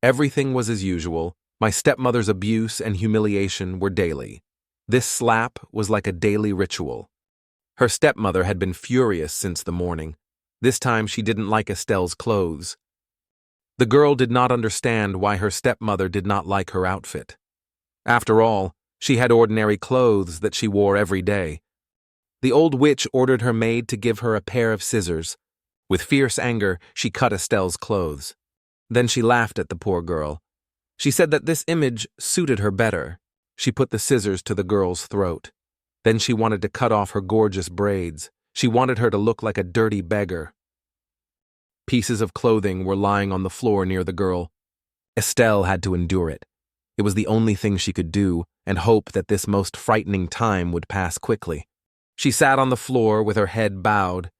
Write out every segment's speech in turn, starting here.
Everything was as usual. My stepmother's abuse and humiliation were daily. This slap was like a daily ritual. Her stepmother had been furious since the morning. This time she didn't like Estelle's clothes. The girl did not understand why her stepmother did not like her outfit. After all, she had ordinary clothes that she wore every day. The old witch ordered her maid to give her a pair of scissors. With fierce anger, she cut Estelle's clothes. Then she laughed at the poor girl. She said that this image suited her better. She put the scissors to the girl's throat. Then she wanted to cut off her gorgeous braids. She wanted her to look like a dirty beggar. Pieces of clothing were lying on the floor near the girl. Estelle had to endure it. It was the only thing she could do, and hope that this most frightening time would pass quickly. She sat on the floor with her head bowed.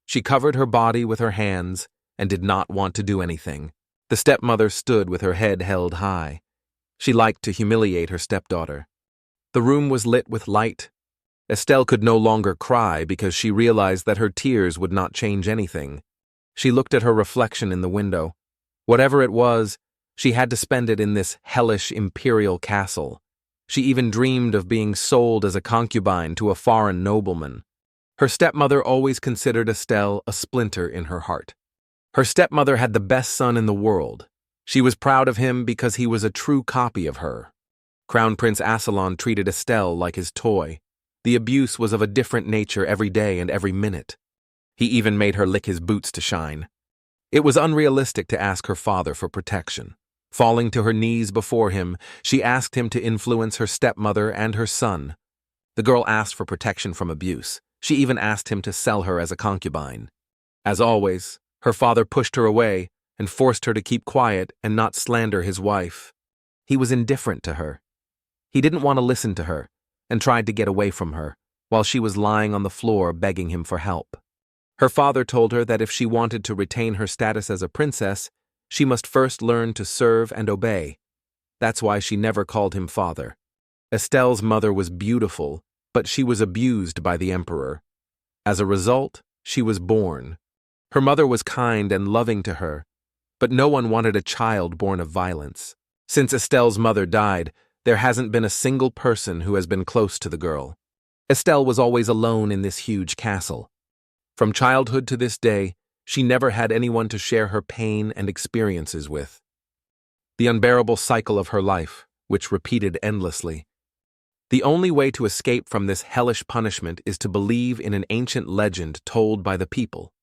She covered her body with her hands and did not want to do anything. The stepmother stood with her head held high. She liked to humiliate her stepdaughter. The room was lit with light. Estelle could no longer cry because she realized that her tears would not change anything. She looked at her reflection in the window. Whatever it was, she had to spend it in this hellish imperial castle. She even dreamed of being sold as a concubine to a foreign nobleman. Her stepmother always considered Estelle a splinter in her heart. Her stepmother had the best son in the world. She was proud of him because he was a true copy of her. Crown Prince Assalon treated Estelle like his toy. The abuse was of a different nature every day and every minute. He even made her lick his boots to shine. It was unrealistic to ask her father for protection. Falling to her knees before him, she asked him to influence her stepmother and her son. The girl asked for protection from abuse. She even asked him to sell her as a concubine. As always, her father pushed her away and forced her to keep quiet and not slander his wife. He was indifferent to her. He didn't want to listen to her and tried to get away from her while she was lying on the floor begging him for help. Her father told her that if she wanted to retain her status as a princess, she must first learn to serve and obey. That's why she never called him father. Estelle's mother was beautiful, but she was abused by the emperor. As a result, she was born. Her mother was kind and loving to her, but no one wanted a child born of violence. Since Estelle's mother died, there hasn't been a single person who has been close to the girl. Estelle was always alone in this huge castle. From childhood to this day, she never had anyone to share her pain and experiences with. The unbearable cycle of her life, which repeated endlessly. The only way to escape from this hellish punishment is to believe in an ancient legend told by the people.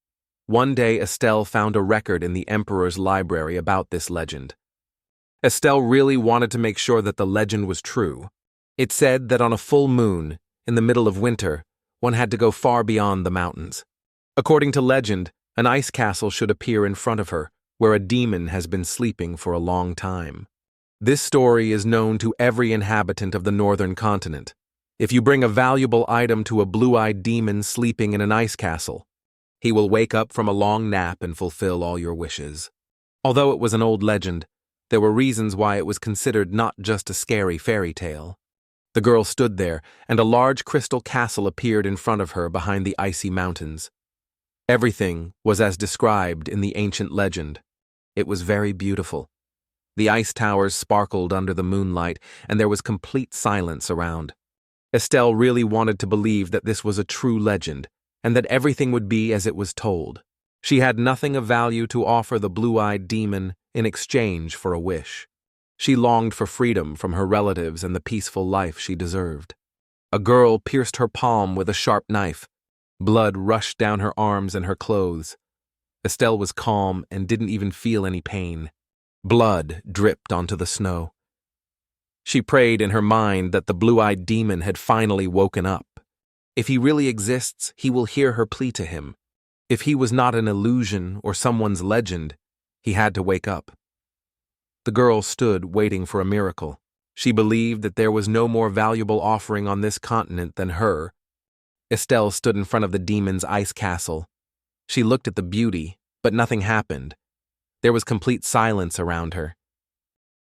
One day Estelle found a record in the emperor's library about this legend. Estelle really wanted to make sure that the legend was true. It said that on a full moon, in the middle of winter, one had to go far beyond the mountains. According to legend, an ice castle should appear in front of her, where a demon has been sleeping for a long time. This story is known to every inhabitant of the northern continent. If you bring a valuable item to a blue-eyed demon sleeping in an ice castle, he will wake up from a long nap and fulfill all your wishes. Although it was an old legend, there were reasons why it was considered not just a scary fairy tale. The girl stood there, and a large crystal castle appeared in front of her behind the icy mountains. Everything was as described in the ancient legend. It was very beautiful. The ice towers sparkled under the moonlight, and there was complete silence around. Estelle really wanted to believe that this was a true legend, and that everything would be as it was told. She had nothing of value to offer the blue-eyed demon in exchange for a wish. She longed for freedom from her relatives and the peaceful life she deserved. A girl pierced her palm with a sharp knife. Blood rushed down her arms and her clothes. Estelle was calm and didn't even feel any pain. Blood dripped onto the snow. She prayed in her mind that the blue-eyed demon had finally woken up. If he really exists, he will hear her plea to him. If he was not an illusion or someone's legend, he had to wake up. The girl stood waiting for a miracle. She believed that there was no more valuable offering on this continent than her. Estelle stood in front of the demon's ice castle. She looked at the beauty, but nothing happened. There was complete silence around her.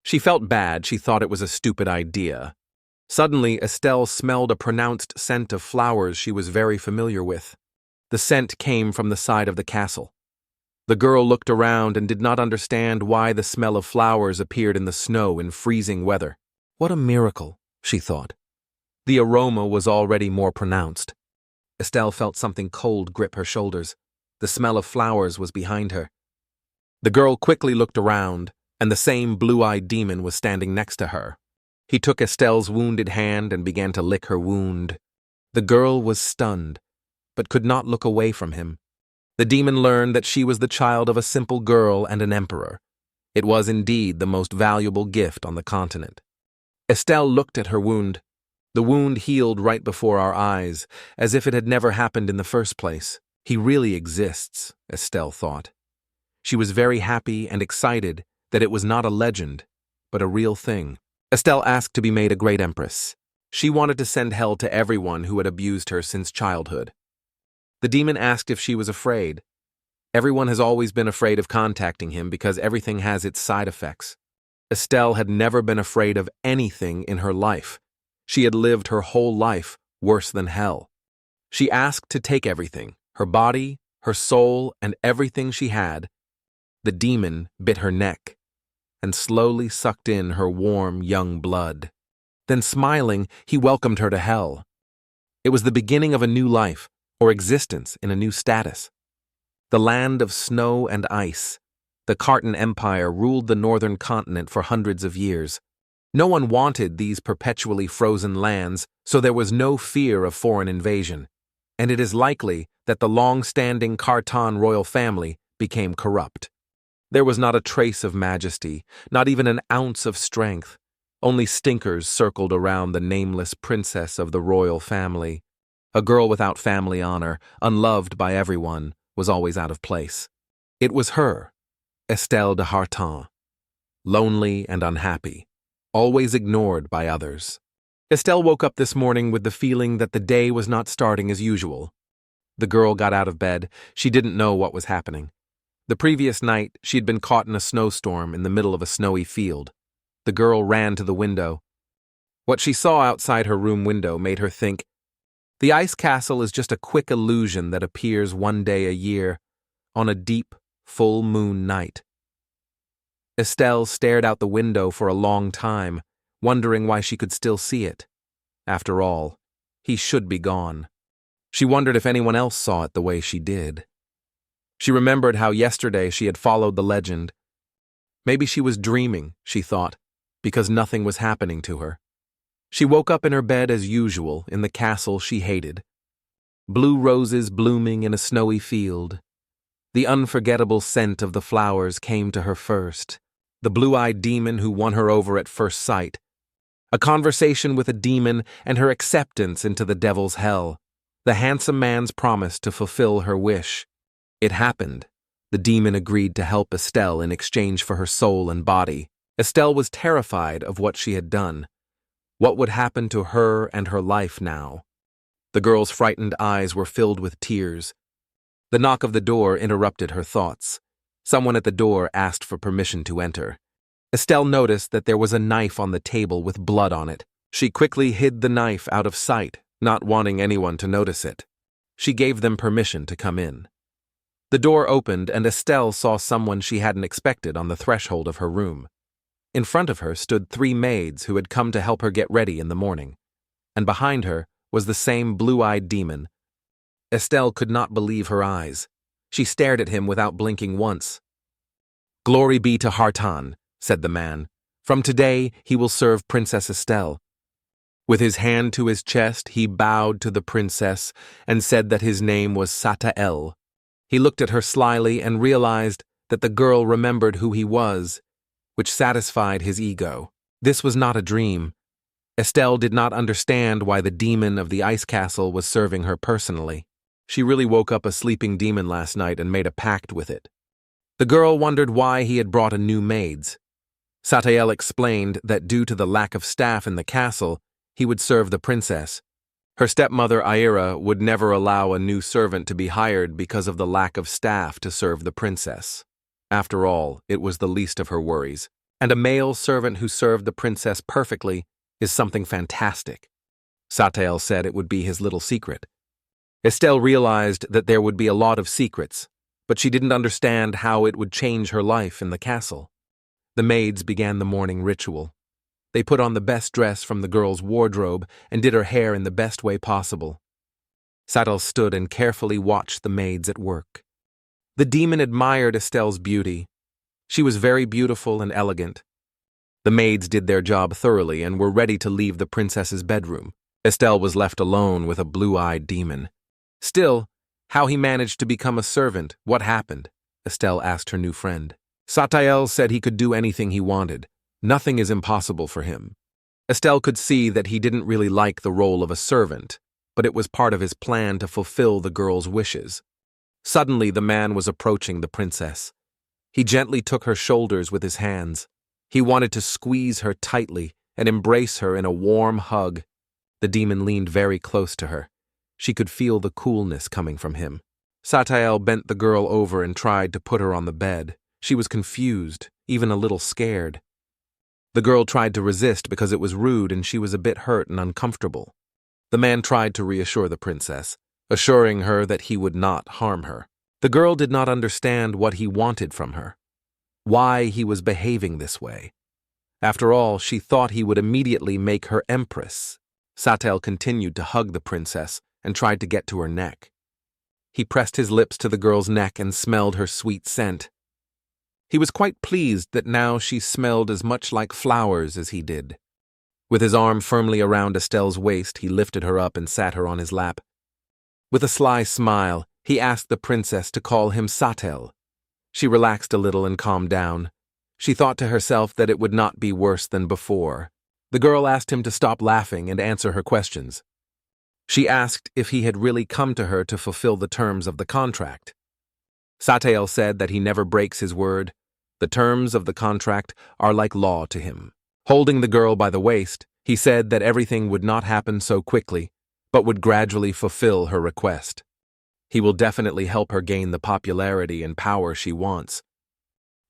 She felt bad. She thought it was a stupid idea. Suddenly, Estelle smelled a pronounced scent of flowers she was very familiar with. The scent came from the side of the castle. The girl looked around and did not understand why the smell of flowers appeared in the snow in freezing weather. What a miracle, she thought. The aroma was already more pronounced. Estelle felt something cold grip her shoulders. The smell of flowers was behind her. The girl quickly looked around, and the same blue-eyed demon was standing next to her. He took Estelle's wounded hand and began to lick her wound. The girl was stunned, but could not look away from him. The demon learned that she was the child of a simple girl and an emperor. It was indeed the most valuable gift on the continent. Estelle looked at her wound. The wound healed right before our eyes, as if it had never happened in the first place. He really exists, Estelle thought. She was very happy and excited that it was not a legend, but a real thing. Estelle asked to be made a great empress. She wanted to send hell to everyone who had abused her since childhood. The demon asked if she was afraid. Everyone has always been afraid of contacting him because everything has its side effects. Estelle had never been afraid of anything in her life. She had lived her whole life worse than hell. She asked to take everything, her body, her soul, and everything she had. The demon bit her neck and slowly sucked in her warm, young blood. Then, smiling, he welcomed her to hell. It was the beginning of a new life, or existence in a new status. The land of snow and ice, the Khartan Empire ruled the northern continent for hundreds of years. No one wanted these perpetually frozen lands, so there was no fear of foreign invasion, and it is likely that the long-standing Khartan royal family became corrupt. There was not a trace of majesty, not even an ounce of strength. Only stinkers circled around the nameless princess of the royal family. A girl without family honor, unloved by everyone, was always out of place. It was her, Estelle de Khartan, lonely and unhappy, always ignored by others. Estelle woke up this morning with the feeling that the day was not starting as usual. The girl got out of bed. She didn't know what was happening. The previous night, she had been caught in a snowstorm in the middle of a snowy field. The girl ran to the window. What she saw outside her room window made her think, the ice castle is just a quick illusion that appears one day a year, on a deep, full moon night. Estelle stared out the window for a long time, wondering why she could still see it. After all, he should be gone. She wondered if anyone else saw it the way she did. She remembered how yesterday she had followed the legend. Maybe she was dreaming, she thought, because nothing was happening to her. She woke up in her bed as usual in the castle she hated. Blue roses blooming in a snowy field. The unforgettable scent of the flowers came to her first. The blue-eyed demon who won her over at first sight. A conversation with a demon and her acceptance into the devil's hell. The handsome man's promise to fulfill her wish. It happened. The demon agreed to help Estelle in exchange for her soul and body. Estelle was terrified of what she had done. What would happen to her and her life now? The girl's frightened eyes were filled with tears. The knock of the door interrupted her thoughts. Someone at the door asked for permission to enter. Estelle noticed that there was a knife on the table with blood on it. She quickly hid the knife out of sight, not wanting anyone to notice it. She gave them permission to come in. The door opened and Estelle saw someone she hadn't expected on the threshold of her room. In front of her stood 3 maids who had come to help her get ready in the morning, and behind her was the same blue-eyed demon. Estelle could not believe her eyes. She stared at him without blinking once. "Glory be to Khartan," said the man. "From today he will serve Princess Estelle." With his hand to his chest, he bowed to the princess and said that his name was Satael. He looked at her slyly and realized that the girl remembered who he was, which satisfied his ego. This was not a dream. Estelle did not understand why the demon of the ice castle was serving her personally. She really woke up a sleeping demon last night and made a pact with it. The girl wondered why he had brought in new maids. Satael explained that due to the lack of staff in the castle, he would serve the princess. Her stepmother Ira would never allow a new servant to be hired because of the lack of staff to serve the princess. After all, it was the least of her worries, and a male servant who served the princess perfectly is something fantastic. Satael said it would be his little secret. Estelle realized that there would be a lot of secrets, but she didn't understand how it would change her life in the castle. The maids began the morning ritual. They put on the best dress from the girl's wardrobe and did her hair in the best way possible. Estelle stood and carefully watched the maids at work. The demon admired Estelle's beauty. She was very beautiful and elegant. The maids did their job thoroughly and were ready to leave the princess's bedroom. Estelle was left alone with a blue-eyed demon. Still, how he managed to become a servant, what happened? Estelle asked her new friend. Satael said he could do anything he wanted. Nothing is impossible for him. Estelle could see that he didn't really like the role of a servant, but it was part of his plan to fulfill the girl's wishes. Suddenly, the man was approaching the princess. He gently took her shoulders with his hands. He wanted to squeeze her tightly and embrace her in a warm hug. The demon leaned very close to her. She could feel the coolness coming from him. Satael bent the girl over and tried to put her on the bed. She was confused, even a little scared. The girl tried to resist because it was rude and she was a bit hurt and uncomfortable. The man tried to reassure the princess, assuring her that he would not harm her. The girl did not understand what he wanted from her, why he was behaving this way. After all, she thought he would immediately make her empress. Satael continued to hug the princess and tried to get to her neck. He pressed his lips to the girl's neck and smelled her sweet scent. He was quite pleased that now she smelled as much like flowers as he did. With his arm firmly around Estelle's waist, he lifted her up and sat her on his lap. With a sly smile, he asked the princess to call him Satael. She relaxed a little and calmed down. She thought to herself that it would not be worse than before. The girl asked him to stop laughing and answer her questions. She asked if he had really come to her to fulfill the terms of the contract. Satael said that he never breaks his word. The terms of the contract are like law to him. Holding the girl by the waist, he said that everything would not happen so quickly, but would gradually fulfill her request. He will definitely help her gain the popularity and power she wants.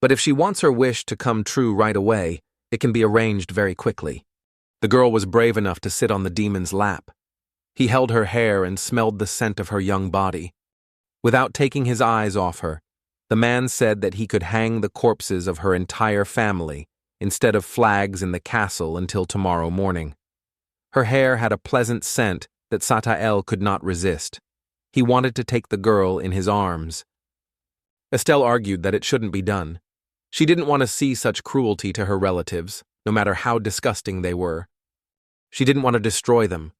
But if she wants her wish to come true right away, it can be arranged very quickly. The girl was brave enough to sit on the demon's lap. He held her hair and smelled the scent of her young body. Without taking his eyes off her, the man said that he could hang the corpses of her entire family instead of flags in the castle until tomorrow morning. Her hair had a pleasant scent that Satael could not resist. He wanted to take the girl in his arms. Estelle argued that it shouldn't be done. She didn't want to see such cruelty to her relatives, no matter how disgusting they were. She didn't want to destroy them.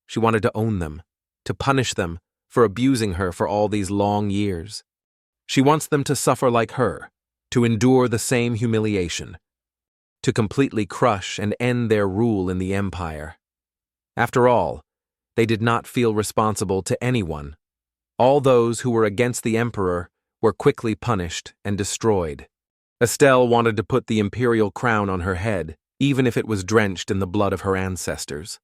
She wanted to own them, to punish them for abusing her for all these long years. She wants them to suffer like her, to endure the same humiliation, to completely crush and end their rule in the empire. After all, they did not feel responsible to anyone. All those who were against the emperor were quickly punished and destroyed. Estelle wanted to put the imperial crown on her head, even if it was drenched in the blood of her ancestors.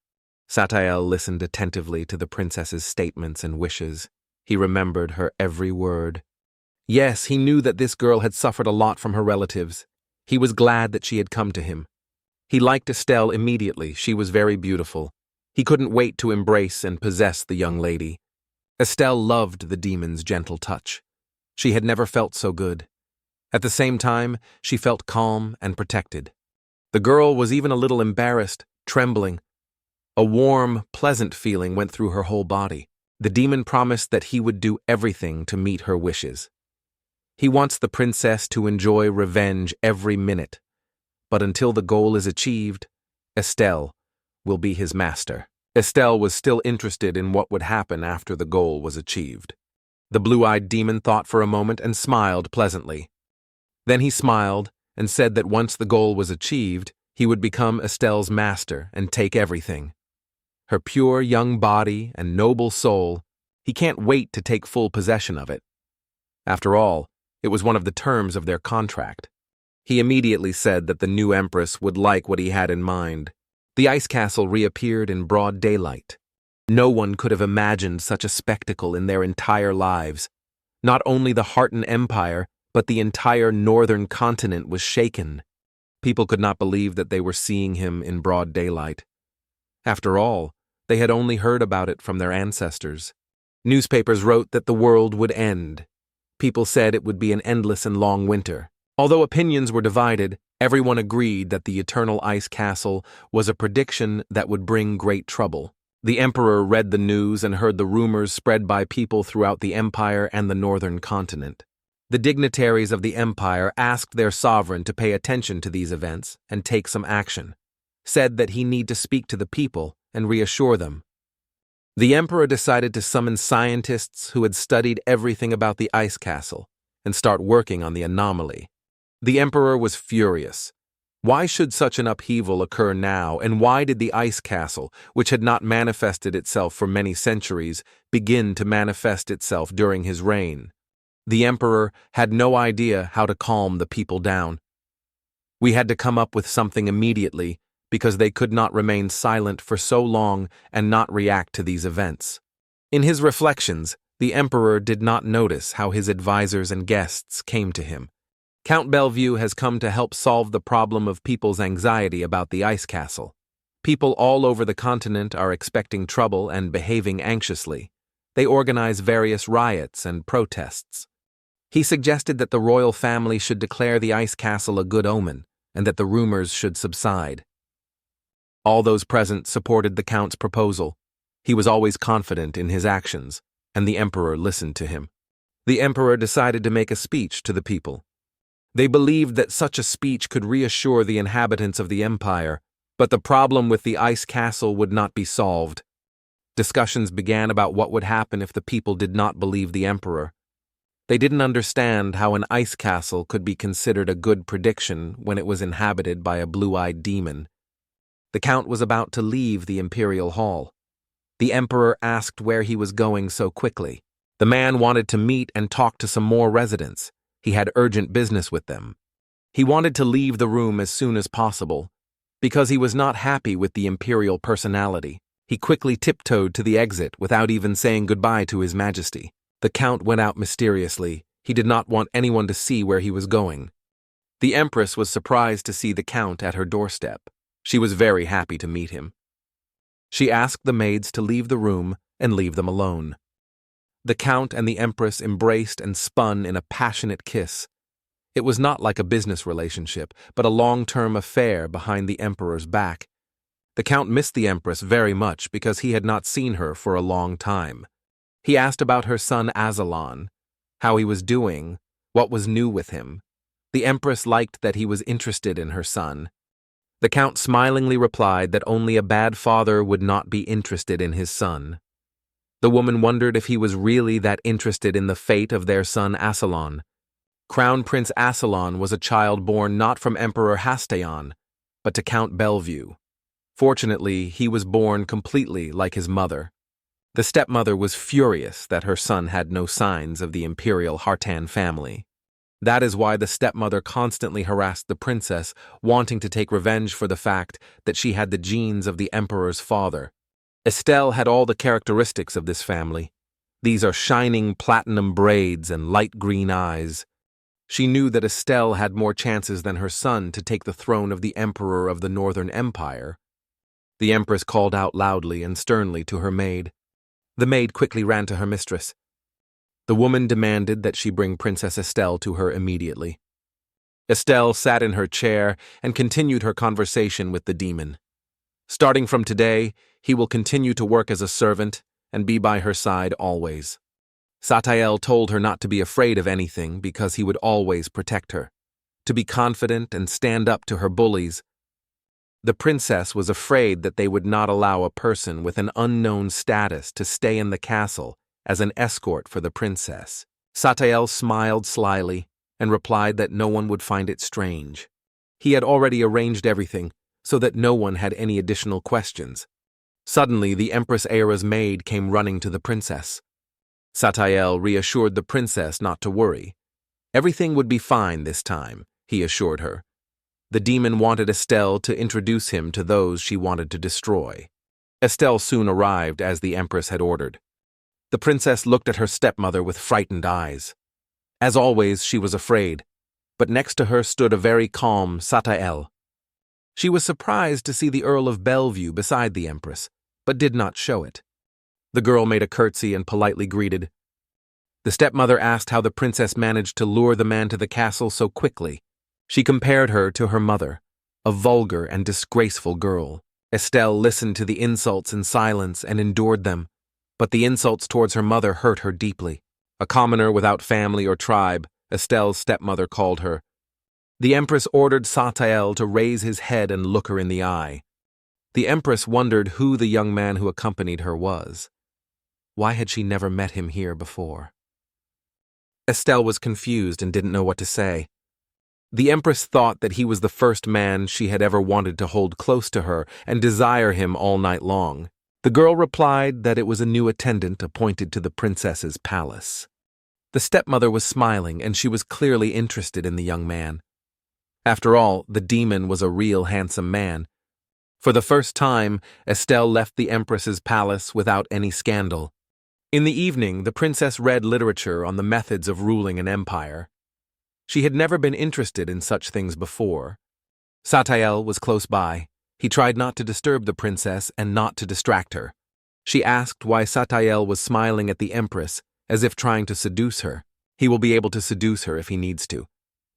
Satael listened attentively to the princess's statements and wishes. He remembered her every word. Yes, he knew that this girl had suffered a lot from her relatives. He was glad that she had come to him. He liked Estelle immediately. She was very beautiful. He couldn't wait to embrace and possess the young lady. Estelle loved the demon's gentle touch. She had never felt so good. At the same time, she felt calm and protected. The girl was even a little embarrassed, trembling. A warm, pleasant feeling went through her whole body. The demon promised that he would do everything to meet her wishes. He wants the princess to enjoy revenge every minute, but until the goal is achieved, Estelle will be his master. Estelle was still interested in what would happen after the goal was achieved. The blue-eyed demon thought for a moment and smiled pleasantly. Then he smiled and said that once the goal was achieved, he would become Estelle's master and take everything. Her pure young body and noble soul, he can't wait to take full possession of it. After all, it was one of the terms of their contract. He immediately said that the new empress would like what he had in mind. The ice castle reappeared in broad daylight. No one could have imagined such a spectacle in their entire lives. Not only the Hartan Empire, but the entire northern continent was shaken. People could not believe that they were seeing him in broad daylight. After all, they had only heard about it from their ancestors. Newspapers wrote that the world would end. People said it would be an endless and long winter. Although opinions were divided, everyone agreed that the eternal ice castle was a prediction that would bring great trouble. The emperor read the news and heard the rumors spread by people throughout the empire and the northern continent. The dignitaries of the empire asked their sovereign to pay attention to these events and take some action, said that he need to speak to the people and reassure them. The emperor decided to summon scientists who had studied everything about the ice castle and start working on the anomaly. The emperor was furious. Why should such an upheaval occur now, and why did the ice castle, which had not manifested itself for many centuries, begin to manifest itself during his reign? The emperor had no idea how to calm the people down. We had to come up with something immediately because they could not remain silent for so long and not react to these events. In his reflections, the emperor did not notice how his advisors and guests came to him. Count Bellevue has come to help solve the problem of people's anxiety about the ice castle. People all over the continent are expecting trouble and behaving anxiously. They organize various riots and protests. He suggested that the royal family should declare the ice castle a good omen and that the rumors should subside. All those present supported the count's proposal. He was always confident in his actions, and the emperor listened to him. The emperor decided to make a speech to the people. They believed that such a speech could reassure the inhabitants of the empire, but the problem with the ice castle would not be solved. Discussions began about what would happen if the people did not believe the emperor. They didn't understand how an ice castle could be considered a good prediction when it was inhabited by a blue-eyed demon. The count was about to leave the imperial hall. The emperor asked where he was going so quickly. The man wanted to meet and talk to some more residents. He had urgent business with them. He wanted to leave the room as soon as possible. Because he was not happy with the imperial personality, he quickly tiptoed to the exit without even saying goodbye to His Majesty. The count went out mysteriously. He did not want anyone to see where he was going. The Empress was surprised to see the count at her doorstep. She was very happy to meet him. She asked the maids to leave the room and leave them alone. The count and the Empress embraced and spun in a passionate kiss. It was not like a business relationship, but a long-term affair behind the emperor's back. The count missed the Empress very much because he had not seen her for a long time. He asked about her son Aslan, how he was doing, what was new with him. The Empress liked that he was interested in her son. The count smilingly replied that only a bad father would not be interested in his son. The woman wondered if he was really that interested in the fate of their son Aslan. Crown Prince Aslan was a child born not from Emperor Hasteon, but to Count Bellevue. Fortunately, he was born completely like his mother. The stepmother was furious that her son had no signs of the imperial Hartan family. That is why the stepmother constantly harassed the princess, wanting to take revenge for the fact that she had the genes of the emperor's father. Estelle had all the characteristics of this family. These are shining platinum braids and light green eyes. She knew that Estelle had more chances than her son to take the throne of the emperor of the Northern Empire. The Empress called out loudly and sternly to her maid. The maid quickly ran to her mistress. The woman demanded that she bring Princess Estelle to her immediately. Estelle sat in her chair and continued her conversation with the demon. Starting from today, he will continue to work as a servant and be by her side always. Satael told her not to be afraid of anything because he would always protect her, to be confident and stand up to her bullies. The princess was afraid that they would not allow a person with an unknown status to stay in the castle as an escort for the princess. Satael smiled slyly and replied that no one would find it strange. He had already arranged everything so that no one had any additional questions. Suddenly, the Empress Aira's maid came running to the princess. Satael reassured the princess not to worry. Everything would be fine this time, he assured her. The demon wanted Estelle to introduce him to those she wanted to destroy. Estelle soon arrived as the Empress had ordered. The princess looked at her stepmother with frightened eyes. As always, she was afraid, but next to her stood a very calm Satael. She was surprised to see the Earl of Bellevue beside the Empress, but did not show it. The girl made a curtsy and politely greeted, The stepmother asked how the princess managed to lure the man to the castle so quickly. She compared her to her mother, a vulgar and disgraceful girl. Estelle listened to the insults in silence and endured them, but the insults towards her mother hurt her deeply. A commoner without family or tribe, Estelle's stepmother called her. The Empress ordered Satael to raise his head and look her in the eye. The Empress wondered who the young man who accompanied her was. Why had she never met him here before? Estelle was confused and didn't know what to say. The Empress thought that he was the first man she had ever wanted to hold close to her and desire him all night long. The girl replied that it was a new attendant appointed to the princess's palace. The stepmother was smiling, and she was clearly interested in the young man. After all, the demon was a real handsome man. For the first time, Estelle left the Empress's palace without any scandal. In the evening, the princess read literature on the methods of ruling an empire. She had never been interested in such things before. Satael was close by. He tried not to disturb the princess and not to distract her. She asked why Satael was smiling at the Empress, as if trying to seduce her. He will be able to seduce her if he needs to.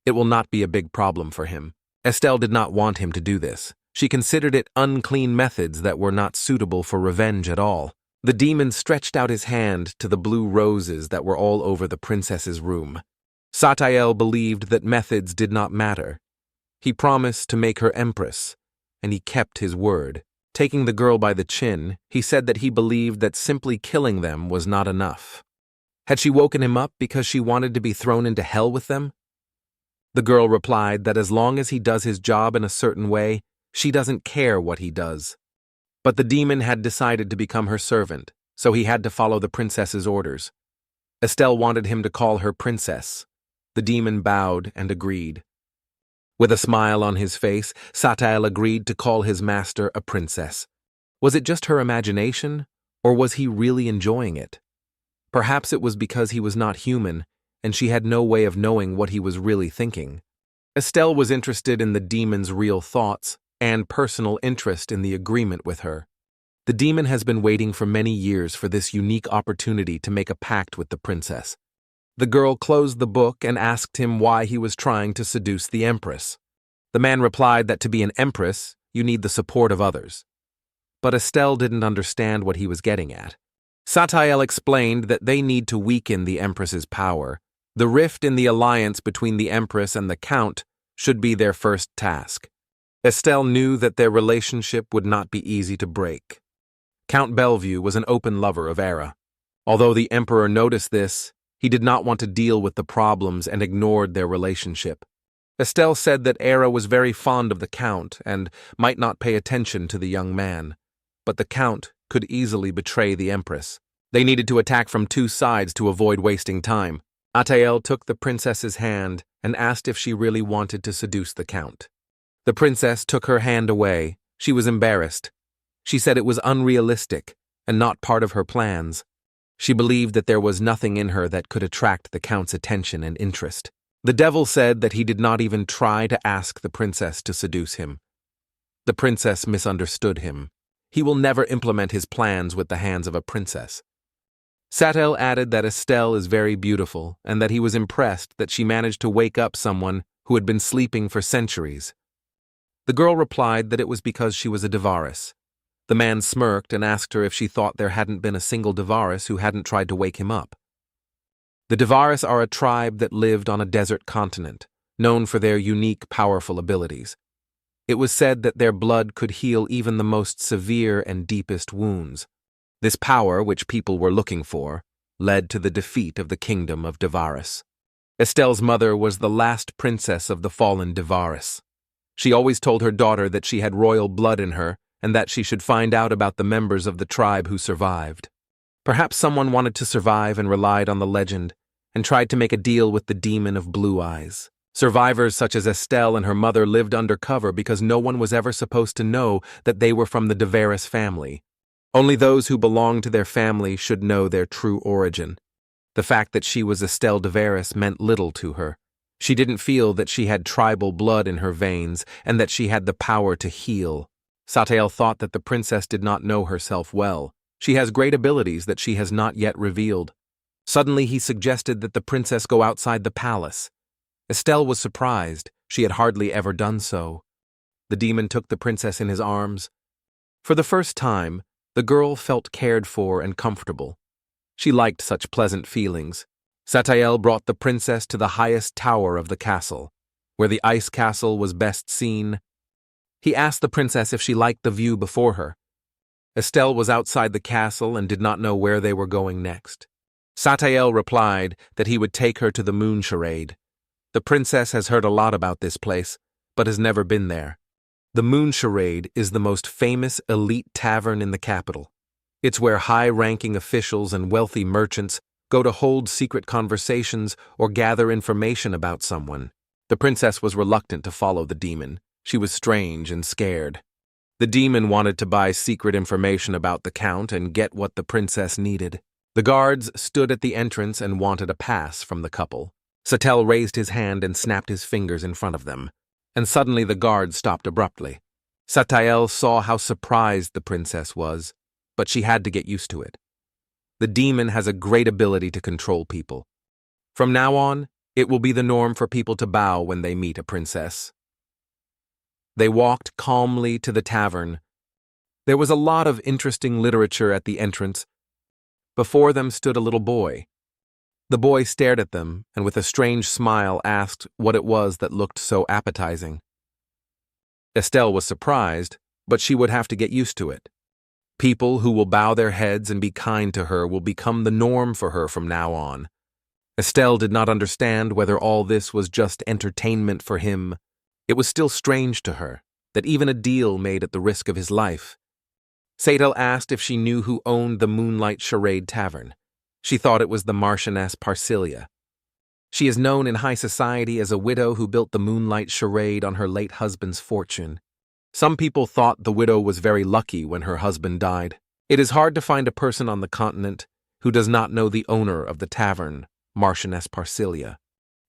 It will not be a big problem for him. Estelle did not want him to do this. She considered it unclean methods that were not suitable for revenge at all. The demon stretched out his hand to the blue roses that were all over the princess's room. Satael believed that methods did not matter. He promised to make her empress, and he kept his word. Taking the girl by the chin, he said that he believed that simply killing them was not enough. Had she woken him up because she wanted to be thrown into hell with them? The girl replied that as long as he does his job in a certain way, she doesn't care what he does. But the demon had decided to become her servant, so he had to follow the princess's orders. Estelle wanted him to call her princess. The demon bowed and agreed. With a smile on his face, Satael agreed to call his master a princess. Was it just her imagination, or was he really enjoying it? Perhaps it was because he was not human, and she had no way of knowing what he was really thinking. Estelle was interested in the demon's real thoughts and personal interest in the agreement with her. The demon has been waiting for many years for this unique opportunity to make a pact with the princess. The girl closed the book and asked him why he was trying to seduce the Empress. The man replied that to be an empress, you need the support of others. But Estelle didn't understand what he was getting at. Satael explained that they need to weaken the Empress's power. The rift in the alliance between the Empress and the Count should be their first task. Estelle knew that their relationship would not be easy to break. Count Bellevue was an open lover of Era. Although the Emperor noticed this, he did not want to deal with the problems and ignored their relationship. Estelle said that Era was very fond of the Count and might not pay attention to the young man. But the Count could easily betray the Empress. They needed to attack from two sides to avoid wasting time. Atael took the princess's hand and asked if she really wanted to seduce the Count. The princess took her hand away. She was embarrassed. She said it was unrealistic and not part of her plans. She believed that there was nothing in her that could attract the Count's attention and interest. The devil said that he did not even try to ask the princess to seduce him. The princess misunderstood him. He will never implement his plans with the hands of a princess. Satael added that Estelle is very beautiful and that he was impressed that she managed to wake up someone who had been sleeping for centuries. The girl replied that it was because she was a Devaris. The man smirked and asked her if she thought there hadn't been a single Devaris who hadn't tried to wake him up. The Devaris are a tribe that lived on a desert continent, known for their unique, powerful abilities. It was said that their blood could heal even the most severe and deepest wounds. This power, which people were looking for, led to the defeat of the kingdom of Devaris. Estelle's mother was the last princess of the fallen Devaris. She always told her daughter that she had royal blood in her and that she should find out about the members of the tribe who survived. Perhaps someone wanted to survive and relied on the legend and tried to make a deal with the demon of blue eyes. Survivors such as Estelle and her mother lived undercover because no one was ever supposed to know that they were from the Devaris family. Only those who belonged to their family should know their true origin. The fact that she was Estelle Devaris meant little to her. She didn't feel that she had tribal blood in her veins and that she had the power to heal. Satael thought that the princess did not know herself well. She has great abilities that she has not yet revealed. Suddenly he suggested that the princess go outside the palace. Estelle was surprised. She had hardly ever done so. The demon took the princess in his arms. For the first time, the girl felt cared for and comfortable. She liked such pleasant feelings. Satael brought the princess to the highest tower of the castle, where the ice castle was best seen. He asked the princess if she liked the view before her. Estelle was outside the castle and did not know where they were going next. Satael replied that he would take her to the moon charade. The princess has heard a lot about this place, but has never been there. The moon charade is the most famous elite tavern in the capital. It's where high-ranking officials and wealthy merchants go to hold secret conversations or gather information about someone. The princess was reluctant to follow the demon. She was strange and scared. The demon wanted to buy secret information about the count and get what the princess needed. The guards stood at the entrance and wanted a pass from the couple. Satael raised his hand and snapped his fingers in front of them, and suddenly the guards stopped abruptly. Satael saw how surprised the princess was, but she had to get used to it. The demon has a great ability to control people. From now on, it will be the norm for people to bow when they meet a princess. They walked calmly to the tavern. There was a lot of interesting literature at the entrance. Before them stood a little boy. The boy stared at them and with a strange smile asked what it was that looked so appetizing. Estelle was surprised, but she would have to get used to it. People who will bow their heads and be kind to her will become the norm for her from now on. Estelle did not understand whether all this was just entertainment for him. It was still strange to her that even a deal made at the risk of his life. Satael asked if she knew who owned the Moonlight Charade Tavern. She thought it was the Marchioness Parcilia. She is known in high society as a widow who built the Moonlight Charade on her late husband's fortune. Some people thought the widow was very lucky when her husband died. It is hard to find a person on the continent who does not know the owner of the tavern, Marchioness Parcilia.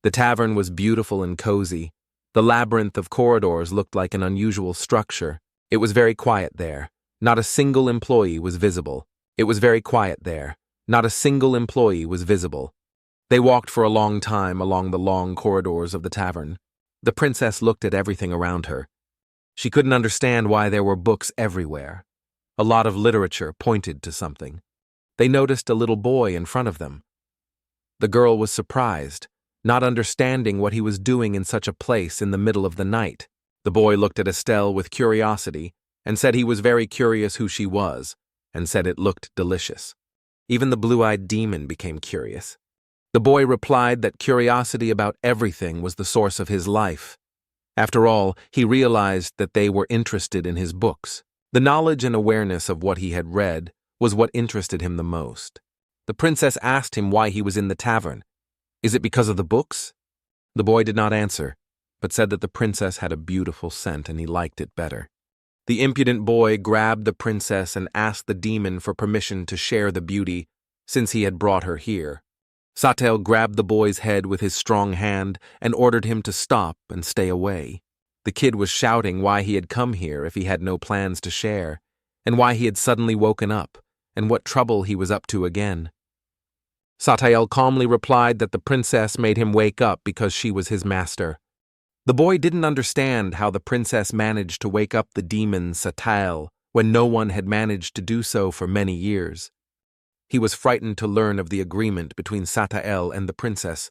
The tavern was beautiful and cozy. The labyrinth of corridors looked like an unusual structure. It was very quiet there. Not a single employee was visible. It was very quiet there. Not a single employee was visible. They walked for a long time along the long corridors of the tavern. The princess looked at everything around her. She couldn't understand why there were books everywhere. A lot of literature pointed to something. They noticed a little boy in front of them. The girl was surprised, not understanding what he was doing in such a place in the middle of the night. The boy looked at Estelle with curiosity and said he was very curious who she was, and said it looked delicious. Even the blue-eyed demon became curious. The boy replied that curiosity about everything was the source of his life. After all, he realized that they were interested in his books. The knowledge and awareness of what he had read was what interested him the most. The princess asked him why he was in the tavern. Is it because of the books? The boy did not answer, but said that the princess had a beautiful scent and he liked it better. The impudent boy grabbed the princess and asked the demon for permission to share the beauty, since he had brought her here. Satael grabbed the boy's head with his strong hand and ordered him to stop and stay away. The kid was shouting why he had come here if he had no plans to share, and why he had suddenly woken up, and what trouble he was up to again. Satael calmly replied that the princess made him wake up because she was his master. The boy didn't understand how the princess managed to wake up the demon Satael when no one had managed to do so for many years. He was frightened to learn of the agreement between Satael and the princess.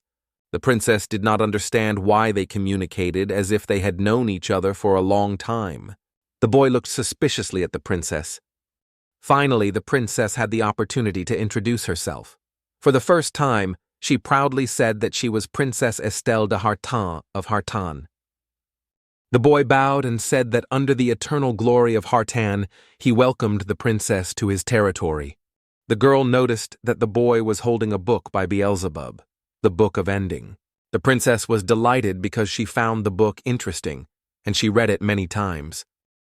The princess did not understand why they communicated as if they had known each other for a long time. The boy looked suspiciously at the princess. Finally, the princess had the opportunity to introduce herself. For the first time, she proudly said that she was Princess Estelle de Hartan of Hartan. The boy bowed and said that under the eternal glory of Hartan, he welcomed the princess to his territory. The girl noticed that the boy was holding a book by Beelzebub, the Book of Ending. The princess was delighted because she found the book interesting, and she read it many times.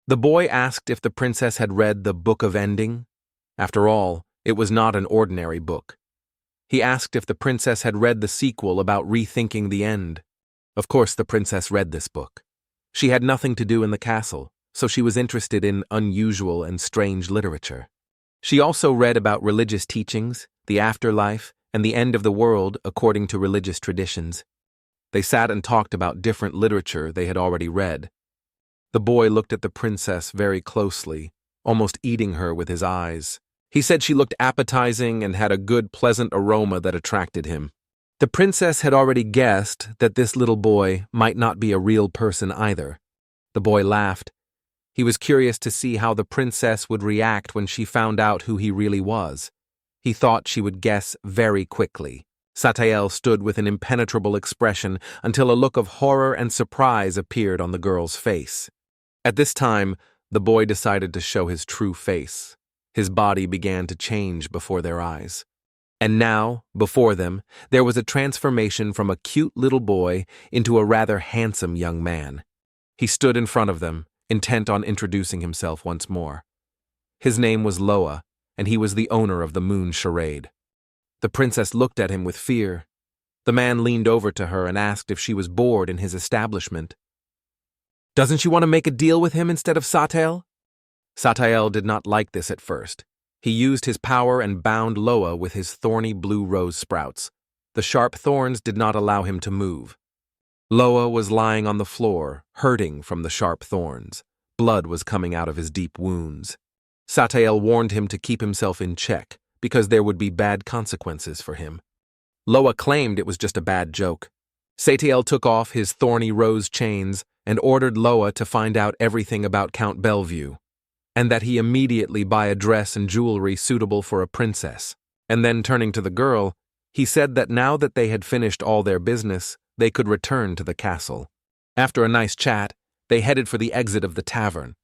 The boy asked if the princess had read the Book of Ending. After all, it was not an ordinary book. He asked if the princess had read the sequel about rethinking the end. Of course, the princess read this book. She had nothing to do in the castle, so she was interested in unusual and strange literature. She also read about religious teachings, the afterlife, and the end of the world according to religious traditions. They sat and talked about different literature they had already read. The boy looked at the princess very closely, almost eating her with his eyes. He said she looked appetizing and had a good, pleasant aroma that attracted him. The princess had already guessed that this little boy might not be a real person either. The boy laughed. He was curious to see how the princess would react when she found out who he really was. He thought she would guess very quickly. Satael stood with an impenetrable expression until a look of horror and surprise appeared on the girl's face. At this time, the boy decided to show his true face. His body began to change before their eyes. And now, before them, there was a transformation from a cute little boy into a rather handsome young man. He stood in front of them, intent on introducing himself once more. His name was Loa, and he was the owner of the moon charade. The princess looked at him with fear. The man leaned over to her and asked if she was bored in his establishment. "Doesn't she want to make a deal with him instead of Satael?" Satael did not like this at first. He used his power and bound Loa with his thorny blue rose sprouts. The sharp thorns did not allow him to move. Loa was lying on the floor, hurting from the sharp thorns. Blood was coming out of his deep wounds. Satael warned him to keep himself in check, because there would be bad consequences for him. Loa claimed it was just a bad joke. Satael took off his thorny rose chains and ordered Loa to find out everything about Count Bellevue, and that he immediately buy a dress and jewelry suitable for a princess. And then, turning to the girl, he said that now that they had finished all their business, they could return to the castle. After a nice chat, they headed for the exit of the tavern.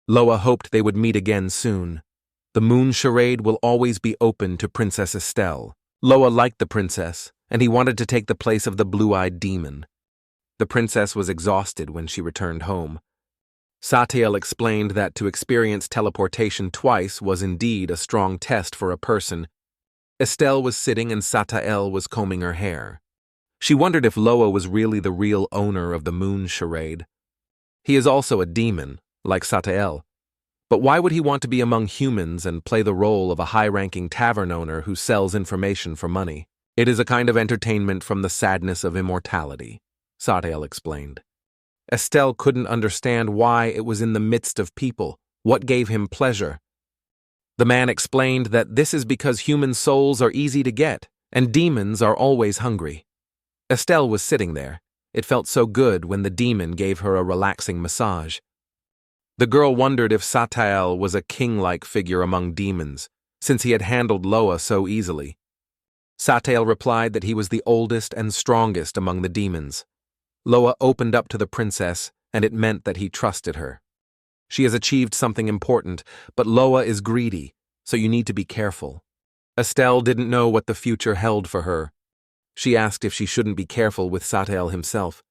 Loa hoped they would meet again soon. The moon charade will always be open to Princess Estelle. Loa liked the princess, and he wanted to take the place of the blue-eyed demon. The princess was exhausted when she returned home. Satael explained that to experience teleportation twice was indeed a strong test for a person. Estelle was sitting and Satael was combing her hair. She wondered if Loa was really the real owner of the moon charade. He is also a demon, like Satael. But why would he want to be among humans and play the role of a high-ranking tavern owner who sells information for money? It is a kind of entertainment from the sadness of immortality, Satael explained. Estelle couldn't understand why it was in the midst of people, what gave him pleasure. The man explained that this is because human souls are easy to get, and demons are always hungry. Estelle was sitting there. It felt so good when the demon gave her a relaxing massage. The girl wondered if Satael was a king-like figure among demons, since he had handled Loa so easily. Satael replied that he was the oldest and strongest among the demons. Loa opened up to the princess, and it meant that he trusted her. She has achieved something important, but Loa is greedy, so you need to be careful. Estelle didn't know what the future held for her. She asked if she shouldn't be careful with Satael himself.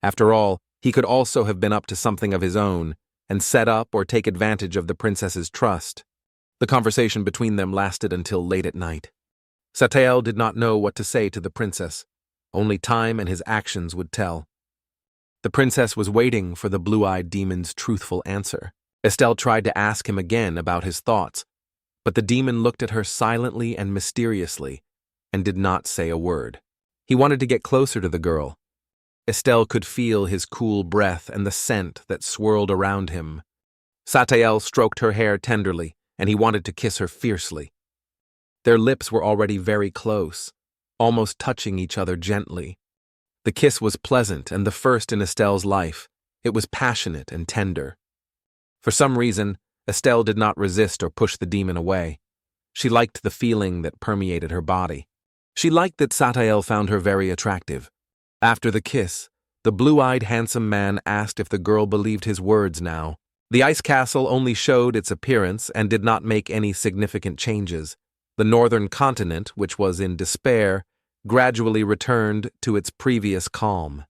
After all, he could also have been up to something of his own, and set up or take advantage of the princess's trust. The conversation between them lasted until late at night. Satael did not know what to say to the princess. Only time and his actions would tell. The princess was waiting for the blue-eyed demon's truthful answer. Estelle tried to ask him again about his thoughts, but the demon looked at her silently and mysteriously and did not say a word. He wanted to get closer to the girl. Estelle could feel his cool breath and the scent that swirled around him. Satael stroked her hair tenderly, and he wanted to kiss her fiercely. Their lips were already very close, almost touching each other gently. The kiss was pleasant and the first in Estelle's life. It was passionate and tender. For some reason, Estelle did not resist or push the demon away. She liked the feeling that permeated her body. She liked that Satael found her very attractive. After the kiss, the blue-eyed handsome man asked if the girl believed his words now. The ice castle only showed its appearance and did not make any significant changes. The northern continent, which was in despair, gradually returned to its previous calm.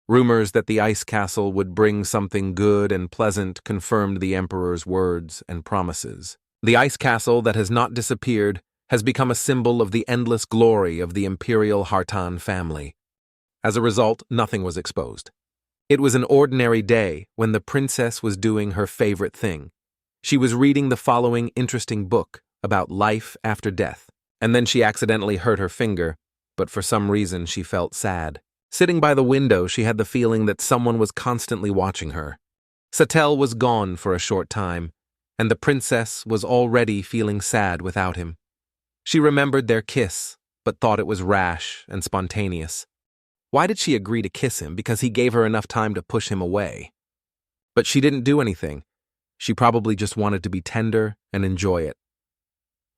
Rumors that the ice castle would bring something good and pleasant confirmed the emperor's words and promises. The ice castle that has not disappeared has become a symbol of the endless glory of the imperial Hartan family. As a result, nothing was exposed. It was an ordinary day when the princess was doing her favorite thing. She was reading the following interesting book about life after death, And then she accidentally hurt her finger, but for some reason she felt sad. Sitting by the window, she had the feeling that someone was constantly watching her. Estelle was gone for a short time, and the princess was already feeling sad without him. She remembered their kiss, but thought it was rash and spontaneous. Why did she agree to kiss him? Because he gave her enough time to push him away. But she didn't do anything. She probably just wanted to be tender and enjoy it.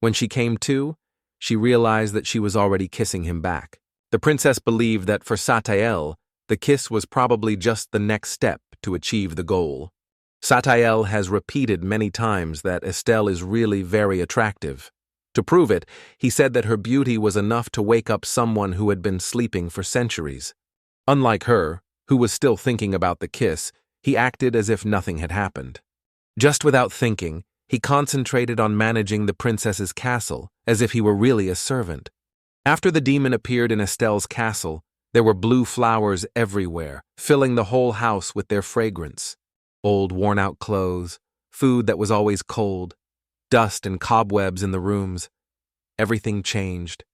When she came to, she realized that she was already kissing him back. The princess believed that for Estelle, the kiss was probably just the next step to achieve the goal. Estelle has repeated many times that Estelle is really very attractive. To prove it, he said that her beauty was enough to wake up someone who had been sleeping for centuries. Unlike her, who was still thinking about the kiss, he acted as if nothing had happened. Just without thinking, he concentrated on managing the princess's castle as if he were really a servant. After the demon appeared in Estelle's castle, there were blue flowers everywhere, filling the whole house with their fragrance. Old, worn-out clothes, food that was always cold, dust and cobwebs in the rooms. Everything changed.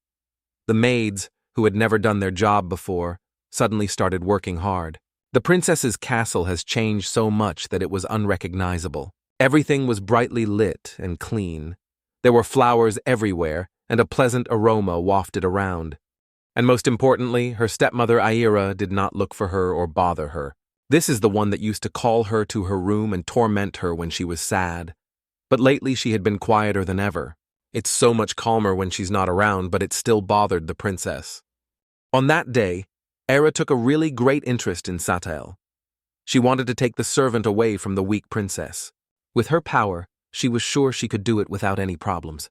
The maids, who had never done their job before, suddenly started working hard. The princess's castle has changed so much that it was unrecognizable. Everything was brightly lit and clean. There were flowers everywhere, and a pleasant aroma wafted around. And most importantly, her stepmother Ira did not look for her or bother her. This is the one that used to call her to her room and torment her when she was sad. But lately she had been quieter than ever. It's so much calmer when she's not around, but it still bothered the princess. On that day, Ira took a really great interest in Estelle. She wanted to take the servant away from the weak princess. With her power, she was sure she could do it without any problems.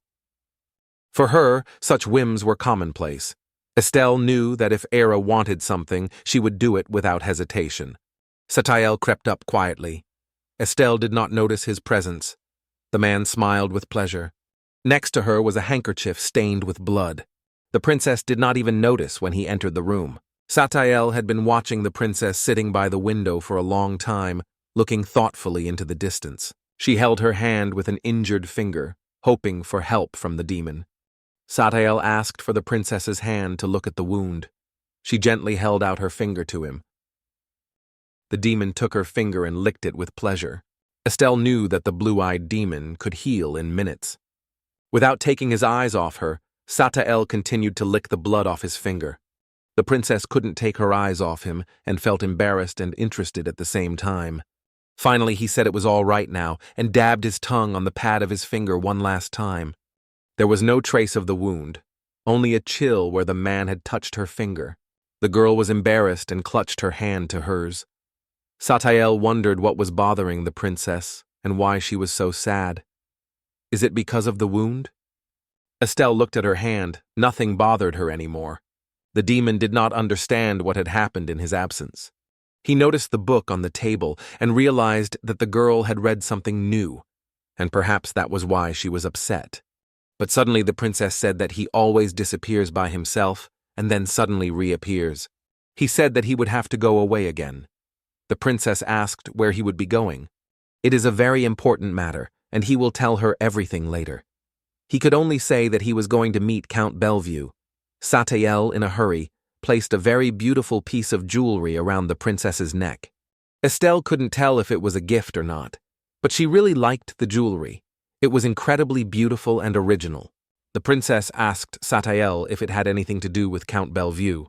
For her, such whims were commonplace. Estelle knew that if Ira wanted something, she would do it without hesitation. Estelle crept up quietly. Estelle did not notice his presence. The man smiled with pleasure. Next to her was a handkerchief stained with blood. The princess did not even notice when he entered the room. Estelle had been watching the princess sitting by the window for a long time, looking thoughtfully into the distance. She held her hand with an injured finger, hoping for help from the demon. Estelle asked for the princess's hand to look at the wound. She gently held out her finger to him. The demon took her finger and licked it with pleasure. Estelle knew that the blue-eyed demon could heal in minutes. Without taking his eyes off her, Estelle continued to lick the blood off his finger. The princess couldn't take her eyes off him and felt embarrassed and interested at the same time. Finally, he said it was all right now and dabbed his tongue on the pad of his finger one last time. There was no trace of the wound, only a chill where the man had touched her finger. The girl was embarrassed and clutched her hand to hers. Estelle wondered what was bothering the princess and why she was so sad. Is it because of the wound? Estelle looked at her hand. Nothing bothered her anymore. The demon did not understand what had happened in his absence. He noticed the book on the table and realized that the girl had read something new, and perhaps that was why she was upset. But suddenly the princess said that he always disappears by himself and then suddenly reappears. He said that he would have to go away again. The princess asked where he would be going. It is a very important matter, and he will tell her everything later. He could only say that he was going to meet Count Bellevue. Estelle, in a hurry, placed a very beautiful piece of jewelry around the princess's neck. Estelle couldn't tell if it was a gift or not, but she really liked the jewelry. It was incredibly beautiful and original. The princess asked Estelle if it had anything to do with Count Bellevue.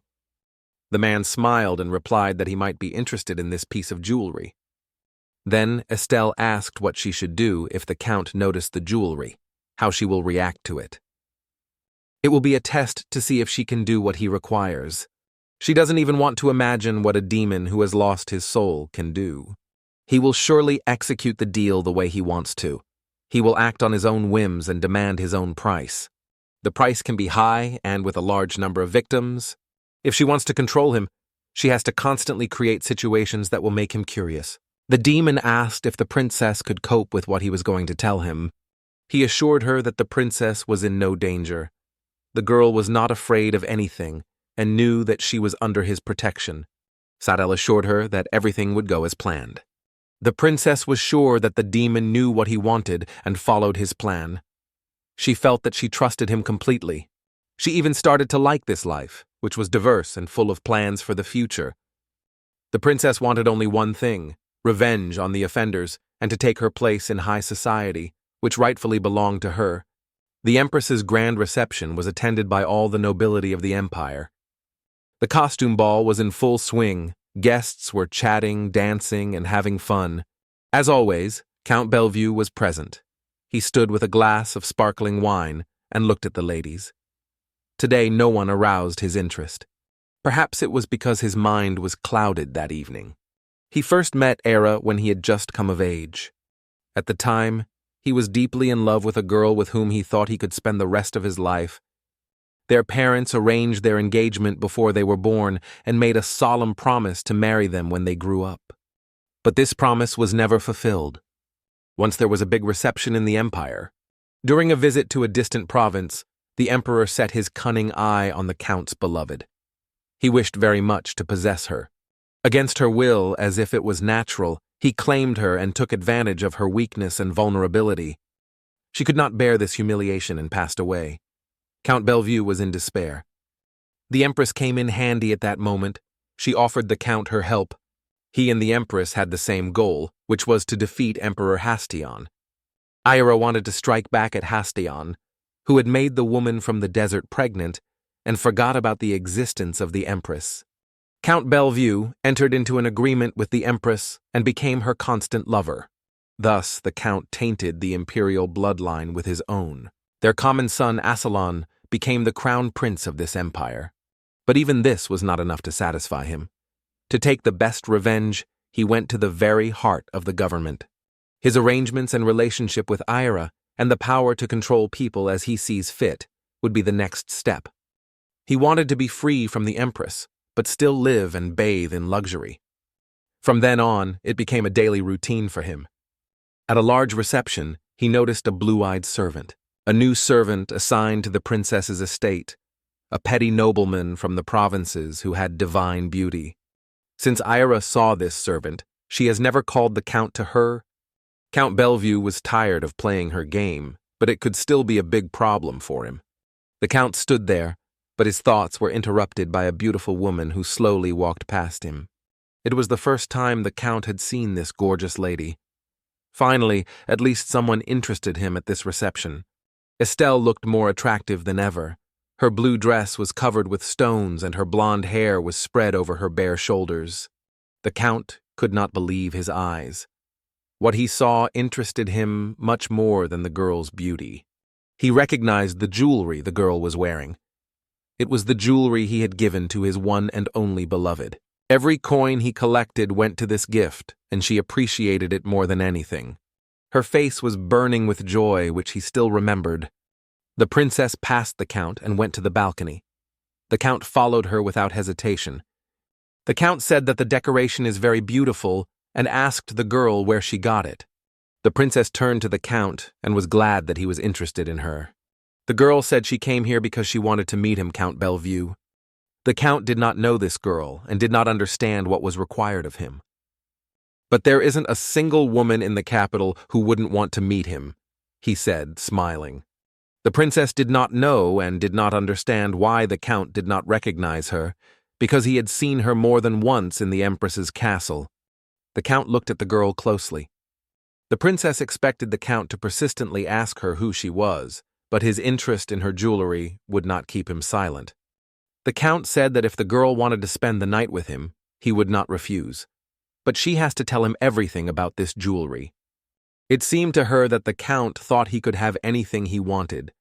The man smiled and replied that he might be interested in this piece of jewelry. Then Estelle asked what she should do if the Count noticed the jewelry, how she will react to it. It will be a test to see if she can do what he requires. She doesn't even want to imagine what a demon who has lost his soul can do. He will surely execute the deal the way he wants to. He will act on his own whims and demand his own price. The price can be high and with a large number of victims. If she wants to control him, she has to constantly create situations that will make him curious. The demon asked if the princess could cope with what he was going to tell him. He assured her that the princess was in no danger. The girl was not afraid of anything and knew that she was under his protection. Estelle assured her that everything would go as planned. The princess was sure that the demon knew what he wanted and followed his plan. She felt that she trusted him completely. She even started to like this life, which was diverse and full of plans for the future. The princess wanted only one thing: revenge on the offenders and to take her place in high society, which rightfully belonged to her. The Empress's grand reception was attended by all the nobility of the empire. The costume ball was in full swing. Guests were chatting, dancing, and having fun. As always, Count Bellevue was present. He stood with a glass of sparkling wine and looked at the ladies. Today no one aroused his interest. Perhaps it was because his mind was clouded that evening. He first met Era when he had just come of age. At the time, he was deeply in love with a girl with whom he thought he could spend the rest of his life. Their parents arranged their engagement before they were born and made a solemn promise to marry them when they grew up. But this promise was never fulfilled. Once there was a big reception in the empire. During a visit to a distant province, the emperor set his cunning eye on the count's beloved. He wished very much to possess her. Against her will, as if it was natural, he claimed her and took advantage of her weakness and vulnerability. She could not bear this humiliation and passed away. Count Bellevue was in despair. The Empress came in handy at that moment. She offered the Count her help. He and the Empress had the same goal, which was to defeat Emperor Hastion. Ira wanted to strike back at Hastion, who had made the woman from the desert pregnant, and forgot about the existence of the Empress. Count Bellevue entered into an agreement with the Empress and became her constant lover. Thus, the Count tainted the imperial bloodline with his own. Their common son, Assalon, became the crown prince of this empire. But even this was not enough to satisfy him. To take the best revenge, he went to the very heart of the government. His arrangements and relationship with Ira, and the power to control people as he sees fit, would be the next step. He wanted to be free from the Empress, but still live and bathe in luxury. From then on, it became a daily routine for him. At a large reception, he noticed a blue-eyed servant, a new servant assigned to the princess's estate, a petty nobleman from the provinces who had divine beauty. Since Ira saw this servant, she has never called the Count to her. Count Bellevue was tired of playing her game, but it could still be a big problem for him. The Count stood there, but his thoughts were interrupted by a beautiful woman who slowly walked past him. It was the first time the Count had seen this gorgeous lady. Finally, at least someone interested him at this reception. Estelle looked more attractive than ever. Her blue dress was covered with stones and her blonde hair was spread over her bare shoulders. The Count could not believe his eyes. What he saw interested him much more than the girl's beauty. He recognized the jewelry the girl was wearing. It was the jewelry he had given to his one and only beloved. Every coin he collected went to this gift, and she appreciated it more than anything. Her face was burning with joy, which he still remembered. The princess passed the Count and went to the balcony. The Count followed her without hesitation. The Count said that the decoration is very beautiful and asked the girl where she got it. The princess turned to the Count and was glad that he was interested in her. The girl said she came here because she wanted to meet him, Count Bellevue. The Count did not know this girl and did not understand what was required of him. But there isn't a single woman in the capital who wouldn't want to meet him, he said, smiling. The princess did not know and did not understand why the Count did not recognize her, because he had seen her more than once in the Empress's castle. The Count looked at the girl closely. The princess expected the Count to persistently ask her who she was, but his interest in her jewelry would not keep him silent. The Count said that if the girl wanted to spend the night with him, he would not refuse. But she has to tell him everything about this jewelry. It seemed to her that the Count thought he could have anything he wanted,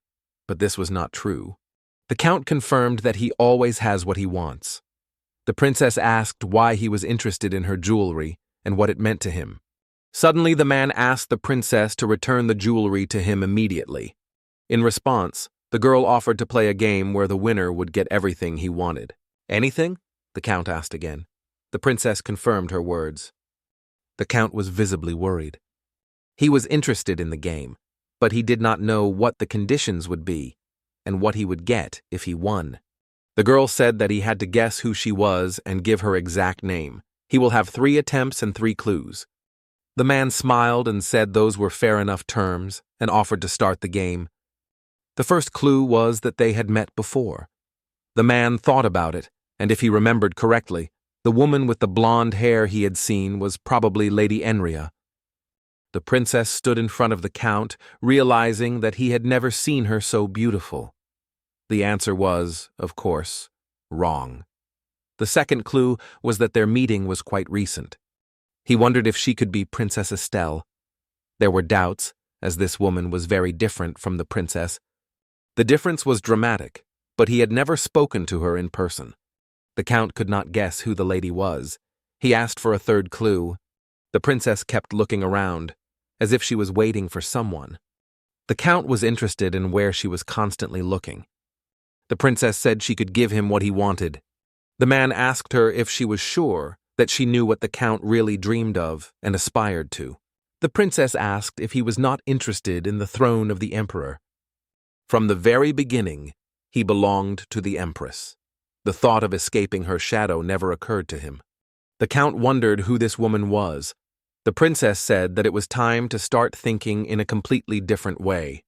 but this was not true. The Count confirmed that he always has what he wants. The princess asked why he was interested in her jewelry and what it meant to him. Suddenly the man asked the princess to return the jewelry to him immediately. In response, the girl offered to play a game where the winner would get everything he wanted. Anything? The Count asked again. The princess confirmed her words. The Count was visibly worried. He was interested in the game, but he did not know what the conditions would be and what he would get if he won. The girl said that he had to guess who she was and give her exact name. He will have 3 attempts and 3 clues. The man smiled and said those were fair enough terms and offered to start the game. The first clue was that they had met before. The man thought about it, and if he remembered correctly, the woman with the blonde hair he had seen was probably Lady Enria. The princess stood in front of the count, realizing that he had never seen her so beautiful. The answer was, of course, wrong. The second clue was that their meeting was quite recent. He wondered if she could be Princess Estelle. There were doubts, as this woman was very different from the princess. The difference was dramatic, but he had never spoken to her in person. The count could not guess who the lady was. He asked for a third clue. The princess kept looking around, as if she was waiting for someone. The count was interested in where she was constantly looking. The princess said she could give him what he wanted. The man asked her if she was sure that she knew what the count really dreamed of and aspired to. The princess asked if he was not interested in the throne of the emperor. From the very beginning, he belonged to the Empress. The thought of escaping her shadow never occurred to him. The count wondered who this woman was. The princess said that it was time to start thinking in a completely different way.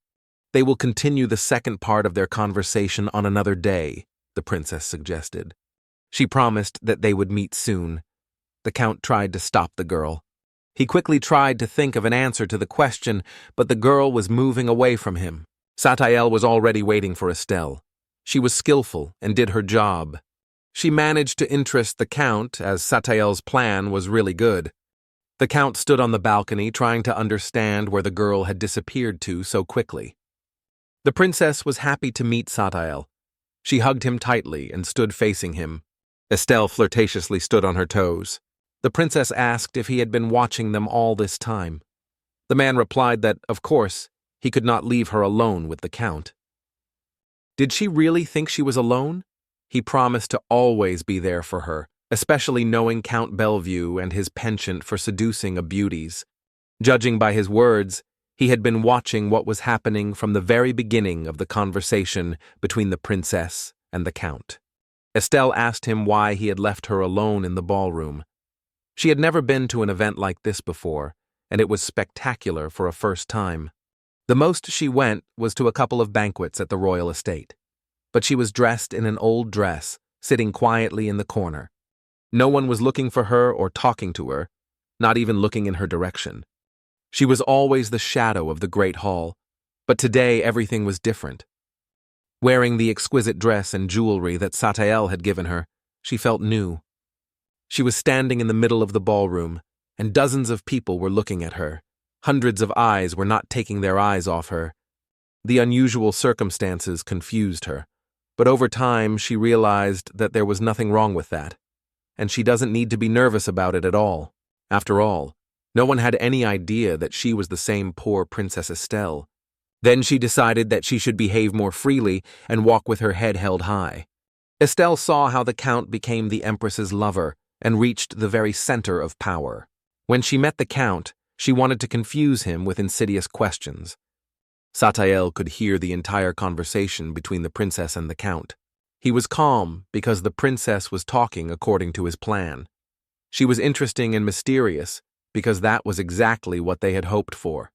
They will continue the second part of their conversation on another day, the princess suggested. She promised that they would meet soon. The count tried to stop the girl. He quickly tried to think of an answer to the question, but the girl was moving away from him. Satael was already waiting for Estelle. She was skillful and did her job. She managed to interest the count, as Satael's plan was really good. The count stood on the balcony trying to understand where the girl had disappeared to so quickly. The princess was happy to meet Satael. She hugged him tightly and stood facing him. Estelle flirtatiously stood on her toes. The princess asked if he had been watching them all this time. The man replied that, of course, he could not leave her alone with the count. Did she really think she was alone? He promised to always be there for her, especially knowing Count Bellevue and his penchant for seducing beauties. Judging by his words, he had been watching what was happening from the very beginning of the conversation between the princess and the count. Estelle asked him why he had left her alone in the ballroom. She had never been to an event like this before, and it was spectacular for a first time. The most she went was to a couple of banquets at the royal estate. But she was dressed in an old dress, sitting quietly in the corner. No one was looking for her or talking to her, not even looking in her direction. She was always the shadow of the great hall, but today everything was different. Wearing the exquisite dress and jewelry that Satael had given her, she felt new. She was standing in the middle of the ballroom, and dozens of people were looking at her. Hundreds of eyes were not taking their eyes off her. The unusual circumstances confused her, but over time she realized that there was nothing wrong with that, and she doesn't need to be nervous about it at all. After all, no one had any idea that she was the same poor Princess Estelle. Then she decided that she should behave more freely and walk with her head held high. Estelle saw how the Count became the Empress's lover and reached the very center of power. When she met the Count, she wanted to confuse him with insidious questions. Satael could hear the entire conversation between the princess and the Count. He was calm because the princess was talking according to his plan. She was interesting and mysterious because that was exactly what they had hoped for.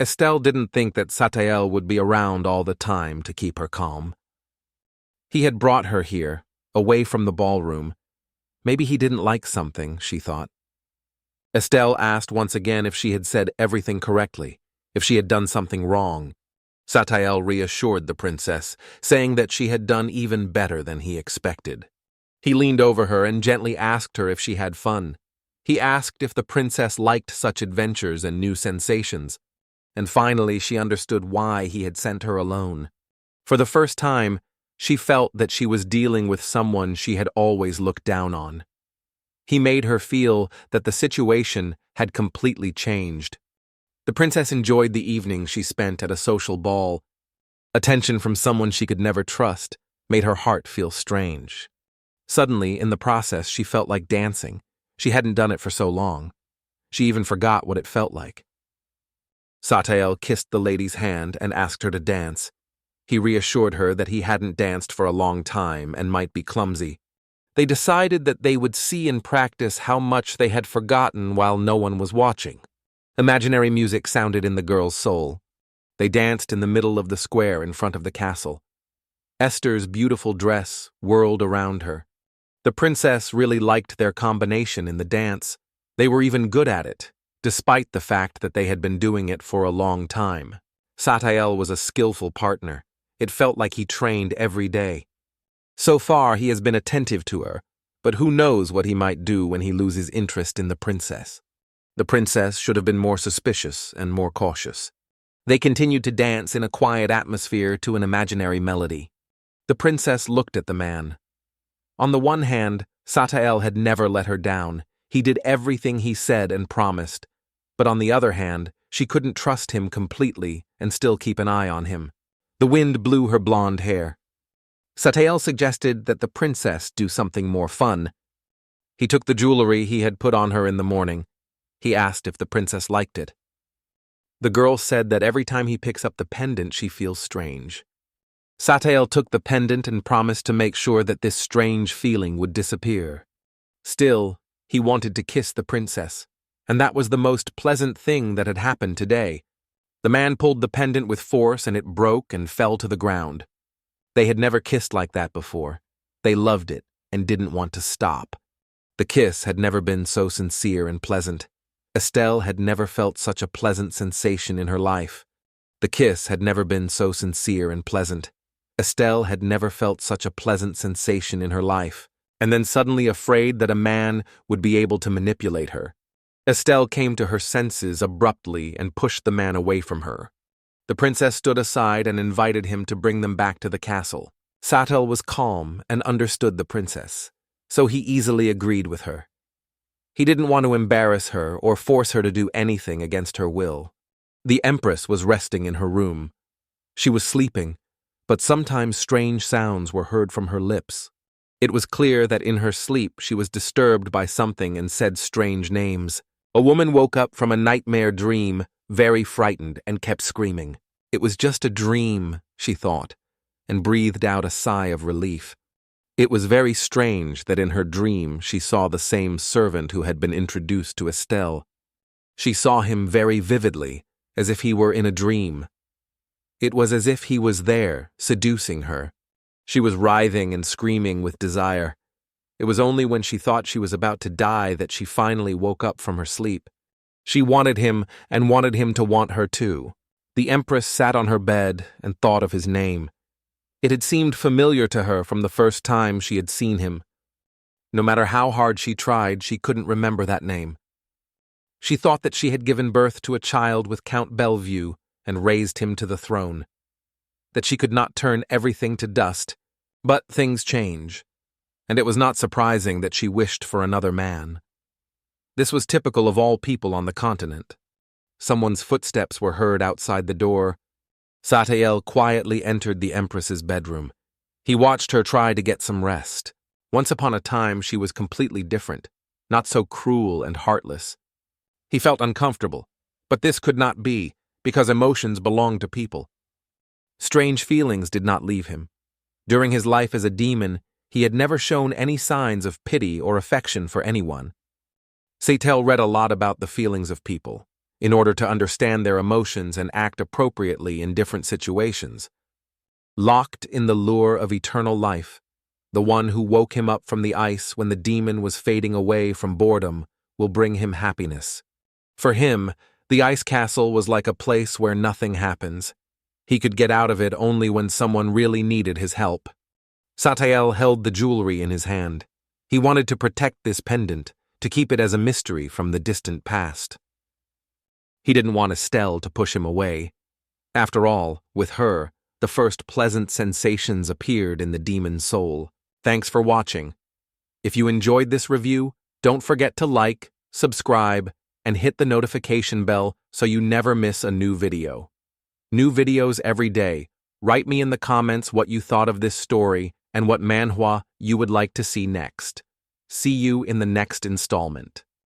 Estelle didn't think that Satael would be around all the time to keep her calm. He had brought her here, away from the ballroom. Maybe he didn't like something, she thought. Estelle asked once again if she had said everything correctly, if she had done something wrong. Satael reassured the princess, saying that she had done even better than he expected. He leaned over her and gently asked her if she had fun. He asked if the princess liked such adventures and new sensations. And finally she understood why he had sent her alone. For the first time, she felt that she was dealing with someone she had always looked down on. He made her feel that the situation had completely changed. The princess enjoyed the evening she spent at a social ball. Attention from someone she could never trust made her heart feel strange. Suddenly, in the process, she felt like dancing. She hadn't done it for so long. She even forgot what it felt like. Satael kissed the lady's hand and asked her to dance. He reassured her that he hadn't danced for a long time and might be clumsy. They decided that they would see in practice how much they had forgotten while no one was watching. Imaginary music sounded in the girl's soul. They danced in the middle of the square in front of the castle. Esther's beautiful dress whirled around her. The princess really liked their combination in the dance. They were even good at it, despite the fact that they had been doing it for a long time. Satael was a skillful partner. It felt like he trained every day. So far, he has been attentive to her, but who knows what he might do when he loses interest in the princess. The princess should have been more suspicious and more cautious. They continued to dance in a quiet atmosphere to an imaginary melody. The princess looked at the man. On the one hand, Satael had never let her down. He did everything he said and promised. But on the other hand, she couldn't trust him completely and still keep an eye on him. The wind blew her blonde hair. Satael suggested that the princess do something more fun. He took the jewelry he had put on her in the morning. He asked if the princess liked it. The girl said that every time he picks up the pendant, she feels strange. Satael took the pendant and promised to make sure that this strange feeling would disappear. Still, he wanted to kiss the princess, and that was the most pleasant thing that had happened today. The man pulled the pendant with force and it broke and fell to the ground. They had never kissed like that before. They loved it and didn't want to stop. The kiss had never been so sincere and pleasant. Estelle had never felt such a pleasant sensation in her life. The kiss had never been so sincere and pleasant. Estelle had never felt such a pleasant sensation in her life, and then suddenly afraid that a man would be able to manipulate her. Estelle came to her senses abruptly and pushed the man away from her. The princess stood aside and invited him to bring them back to the castle. Satael was calm and understood the princess, so he easily agreed with her. He didn't want to embarrass her or force her to do anything against her will. The Empress was resting in her room. She was sleeping, but sometimes strange sounds were heard from her lips. It was clear that in her sleep she was disturbed by something and said strange names. A woman woke up from a nightmare dream, very frightened, and kept screaming. It was just a dream, she thought, and breathed out a sigh of relief. It was very strange that in her dream she saw the same servant who had been introduced to Estelle. She saw him very vividly, as if he were in a dream. It was as if he was there, seducing her. She was writhing and screaming with desire. It was only when she thought she was about to die that she finally woke up from her sleep. She wanted him and wanted him to want her too. The Empress sat on her bed and thought of his name. It had seemed familiar to her from the first time she had seen him. No matter how hard she tried, she couldn't remember that name. She thought that she had given birth to a child with Count Bellevue and raised him to the throne. That she could not turn everything to dust, but things change, and it was not surprising that she wished for another man. This was typical of all people on the continent. Someone's footsteps were heard outside the door. Satael quietly entered the Empress's bedroom. He watched her try to get some rest. Once upon a time, she was completely different, not so cruel and heartless. He felt uncomfortable, but this could not be, because emotions belong to people. Strange feelings did not leave him. During his life as a demon, he had never shown any signs of pity or affection for anyone. Satael read a lot about the feelings of people, in order to understand their emotions and act appropriately in different situations. Locked in the lure of eternal life, the one who woke him up from the ice when the demon was fading away from boredom will bring him happiness. For him, the ice castle was like a place where nothing happens. He could get out of it only when someone really needed his help. Satael held the jewelry in his hand. He wanted to protect this pendant, to keep it as a mystery from the distant past. He didn't want Estelle to push him away. After all, with her, the first pleasant sensations appeared in the demon's soul. Thanks for watching. If you enjoyed this review, don't forget to like, subscribe, and hit the notification bell so you never miss a new video. New videos every day. Write me in the comments what you thought of this story and what manhwa you would like to see next. See you in the next installment.